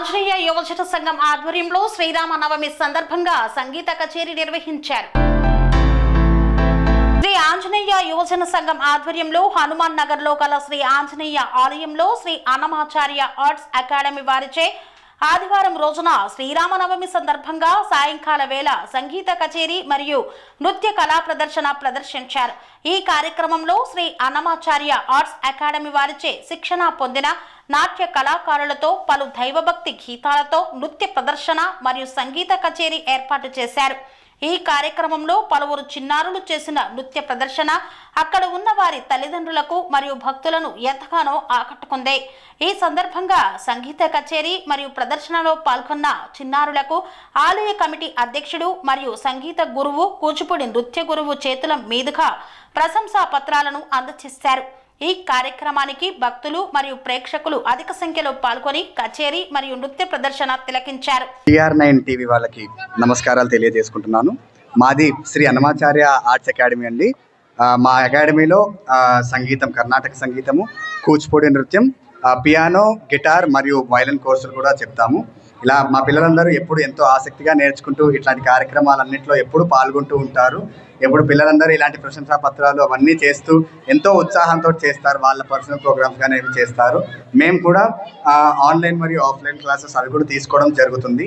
ఆంజనేయ యువజన సంఘం ఆధ్వర్యంలో శ్రీరామనవమి సందర్భంగా సంగీత కచేరీ నిర్వహించారు. శ్రీ ఆంజనేయ యువజన సంఘం ఆధ్వర్యంలో హనుమాన్ నగర్ లో గల శ్రీ ఆంజనేయ ఆలయంలో శ్రీ అన్నమాచార్య ఆర్ట్స్ అకాడమీ వారిచే ఆదివారం రోజున శ్రీరామనవమి సందర్భంగా సాయంకాల వేళ సంగీత కచేరీ మరియు నృత్య కళా ప్రదర్శించారు. ఈ కార్యక్రమంలో శ్రీ అన్నమాచార్య ఆర్ట్స్ అకాడమీ వారిచే శిక్షణ పొందిన నాట్య కళాకారులతో పలు దైవభక్తి గీతాలతో నృత్య ప్రదర్శన మరియు సంగీత కచేరీ ఏర్పాటు చేశారు. ఈ కార్యక్రమంలో పలువురు చిన్నారులు చేసిన నృత్య ప్రదర్శన అక్కడ ఉన్న వారి తల్లిదండ్రులకు మరియు భక్తులను ఎంతగానో ఆకట్టుకుంది. ఈ సందర్భంగా సంగీత కచేరీ మరియు ప్రదర్శనలో పాల్గొన్న చిన్నారులకు ఆలయ కమిటీ అధ్యక్షుడు మరియు సంగీత గురువు కూచిపూడి నృత్య గురువు చేతుల మీదుగా ప్రశంసా పత్రాలను అందజేశారు. ఈ కార్యక్రమానికి భక్తులు మరియు ప్రేక్షకులు అధిక సంఖ్యలో పాల్గొని కచేరీ మరియు నృత్య ప్రదర్శన తిలకించారు. TR9 టీవీ వాళ్ళకి నమస్కారాలు తెలియజేసుకుంటున్నాను. మాది శ్రీ అన్నమాచార్య ఆర్ట్స్ అకాడమీ అండి. మా అకాడమీలో సంగీతం, కర్ణాటక సంగీతము, కూచిపూడి నృత్యం, పియానో, గిటార్ మరియు వైలిన్ కోర్సులు కూడా చెప్తాము. ఇలా మా పిల్లలందరూ ఎప్పుడు ఎంతో ఆసక్తిగా నేర్చుకుంటూ ఇట్లాంటి కార్యక్రమాలన్నింటిలో ఎప్పుడు పాల్గొంటూ ఉంటారు. ఎప్పుడు పిల్లలందరూ ఇలాంటి ప్రశంసా పత్రాలు అవన్నీ చేస్తూ ఎంతో ఉత్సాహంతో చేస్తారు. వాళ్ళ పర్సనల్ ప్రోగ్రామ్స్ కానీ ఇవి చేస్తారు. మేము కూడా ఆన్లైన్ మరియు ఆఫ్లైన్ క్లాసెస్ అవి కూడా తీసుకోవడం జరుగుతుంది.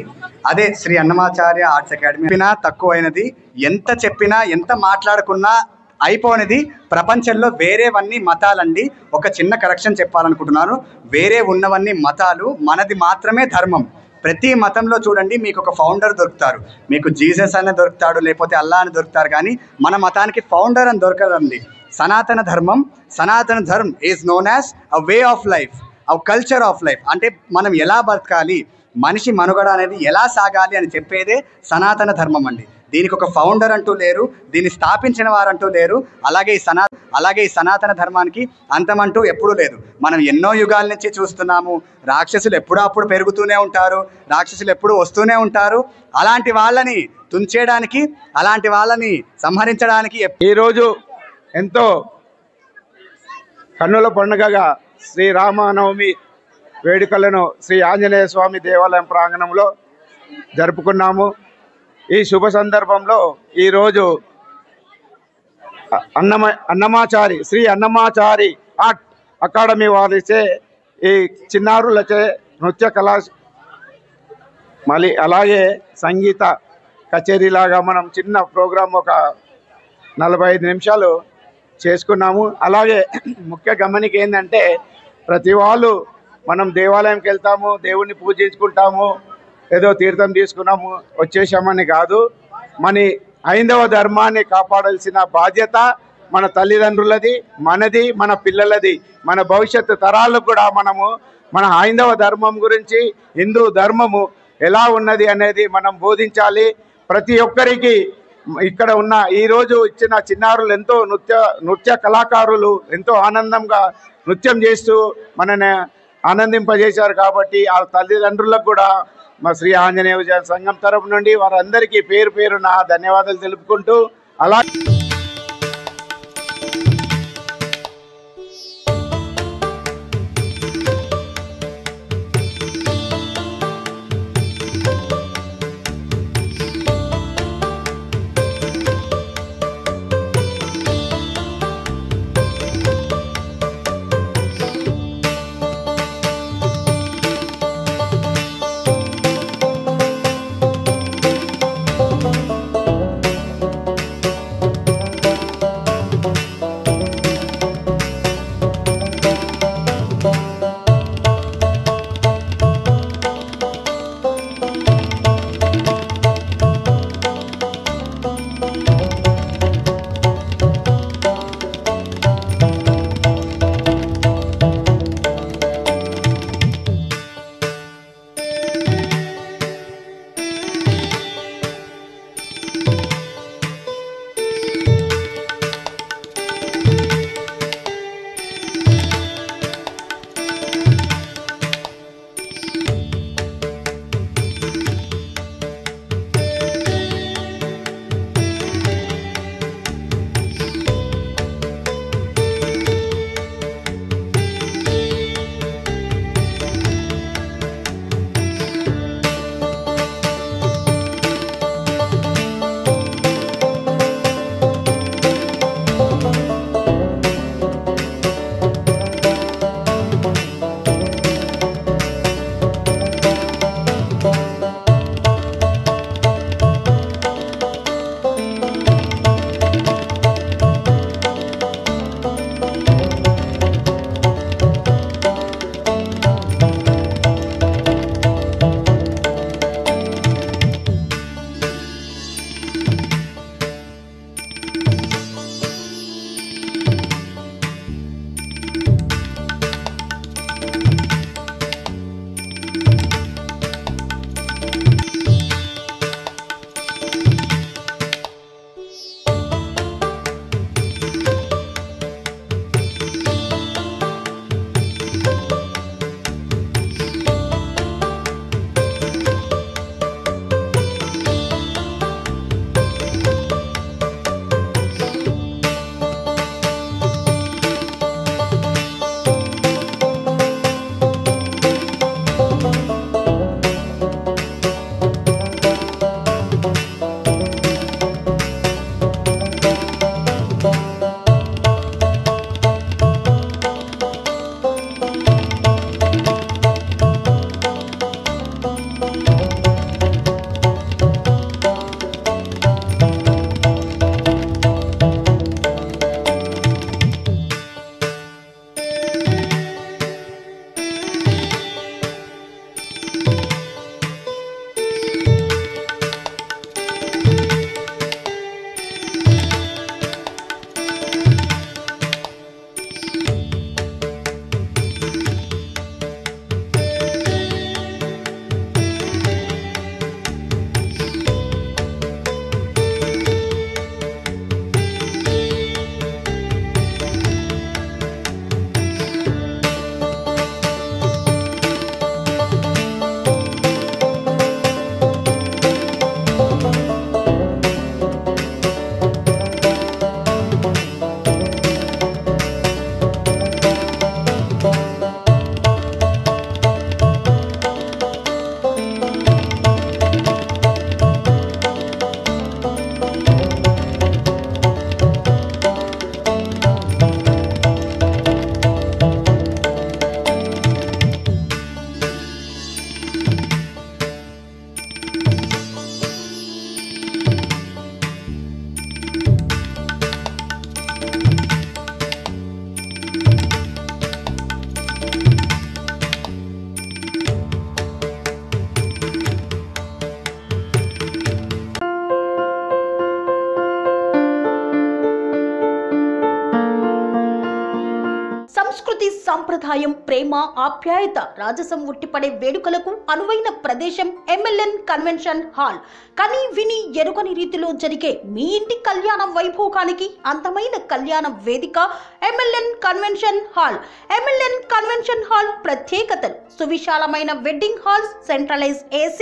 అదే శ్రీ అన్నమాచార్య ఆర్ట్స్ అకాడమీ తక్కువైనది, ఎంత చెప్పినా ఎంత మాట్లాడుకున్నా అయిపోయినది. ప్రపంచంలో వేరేవన్నీ మతాలండి. ఒక చిన్న కరెక్షన్ చెప్పాలనుకుంటున్నాను. వేరే ఉన్నవన్నీ మతాలు, మనది మాత్రమే ధర్మం. ప్రతి మతంలో చూడండి మీకు ఒక ఫౌండర్ దొరుకుతారు. మీకు జీసస్ అనే దొరుకుతాడు, లేకపోతే అల్లా అని దొరుకుతారు. కానీ మన మతానికి ఫౌండర్ అని దొరకదండి. సనాతన ధర్మం is known as a way of life, a culture of life. అంటే మనం ఎలా బతకాలి, మనిషి మనుగడ అనేది ఎలా సాగాలి అని చెప్పేదే సనాతన ధర్మం అండి. దీనికి ఒక ఫౌండర్ అంటూ లేరు, దీన్ని స్థాపించిన వారంటూ లేరు. అలాగే ఈ సనాతన ధర్మానికి అంతమంటూ ఎప్పుడూ లేదు. మనం ఎన్నో యుగాల నుంచి చూస్తున్నాము. రాక్షసులు ఎప్పుడప్పుడు పెరుగుతూనే ఉంటారు, రాక్షసులు ఎప్పుడూ వస్తూనే ఉంటారు. అలాంటి వాళ్ళని తుంచేయడానికి, అలాంటి వాళ్ళని సంహరించడానికి ఈరోజు ఎంతో కన్నుల పండుగగా శ్రీరామనవమి వేడుకలను శ్రీ ఆంజనేయ స్వామి దేవాలయం ప్రాంగణంలో జరుపుకున్నాము. ఈ శుభ సందర్భంలో ఈరోజు శ్రీ అన్నమాచారి ఆర్ట్ అకాడమీ వారిచే ఈ చిన్నారులచే నృత్య కళా మళ్ళీ అలాగే సంగీత కచేరీలాగా మనం చిన్న ప్రోగ్రాం ఒక 45 నిమిషాలు చేసుకున్నాము. అలాగే ముఖ్య గమనిక ఏంటంటే ప్రతి వాళ్ళు మనం దేవాలయంకి వెళ్తాము, దేవుణ్ణి పూజించుకుంటాము, ఏదో తీర్థం తీసుకున్నాము వచ్చేసామని కాదు. మన హైందవ ధర్మాన్ని కాపాడాల్సిన బాధ్యత మన తల్లిదండ్రులది, మనది, మన పిల్లలది. మన భవిష్యత్తు తరాలకు కూడా మనము మన హైందవ ధర్మం గురించి, హిందూ ధర్మము ఎలా ఉన్నది అనేది మనం బోధించాలి. ప్రతి ఒక్కరికి ఇక్కడ ఉన్న ఈరోజు ఇచ్చిన చిన్నారులు ఎంతో నృత్య కళాకారులు ఎంతో ఆనందంగా నృత్యం చేస్తూ మనని ఆనందింపజేశారు. కాబట్టి ఆ తల్లిదండ్రులకు కూడా మా శ్రీ ఆంజనేయ యువజన సంఘం తరపు నుండి వారందరికీ పేరు పేరున ధన్యవాదాలు తెలుపుకుంటూ అలా సాంప్రదాయం, ప్రేమ, ఆప్యాయత, రాజసం ఉట్టిపడే వేడుకలకు అనువైన ప్రదేశం MLN కన్వెన్షన్ హాల్. కని విని ఎరుగని రీతిలో జరిగే మీ ఇంటి కళ్యాణ వైభోగానికి అందమైన కళ్యాణ వేదిక MLN convention hall. MLN convention hall ప్రత్యేకతలు: సువిశాలమైన wedding halls, centralise AC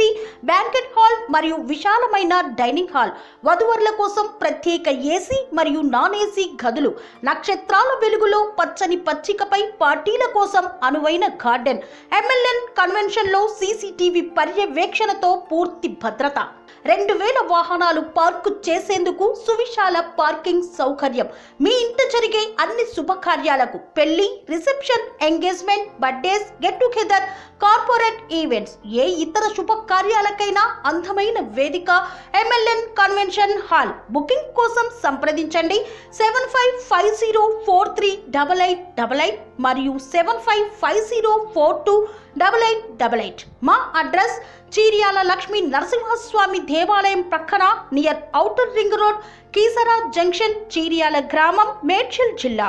banquet hall మరియు విశాలమైన డైనింగ్ హాల్, వధువరుల కోసం ప్రత్యేక AC మరియు నాన్ AC గదులు, నక్షత్రాల వెలుగులో పచ్చని పచ్చికపై పార్టీల కోసం అనువైన గార్డెన్. MLN కన్వెన్షన్ లో CCTV పర్యవేక్షణతో పూర్తి భద్రత, 2000 వాహనాలు పార్కు చేసేందుకు సువిశాల పార్కింగ్ సౌకర్యం. మీ ఇంట జరిగే అన్ని శుభకార్యాలకు, పెళ్లి, reception, engagement, birthdays, get together, corporate events, ఏ ఇతర శుభకార్యాలకైనా అందమైన వేదిక MLN కన్వెన్షన్ హాల్. బుకింగ్ కోసం సంప్రదించండి 7550438888 మరియు 7550428888. మా అడ్రస్ చీర్యాల లక్ష్మీ నరసింహస్వామి దేవాలయం ప్రక్కన, near outer ring road, Keesara junction, Cheeryal గ్రామం, మేడ్చల్ జిల్లా.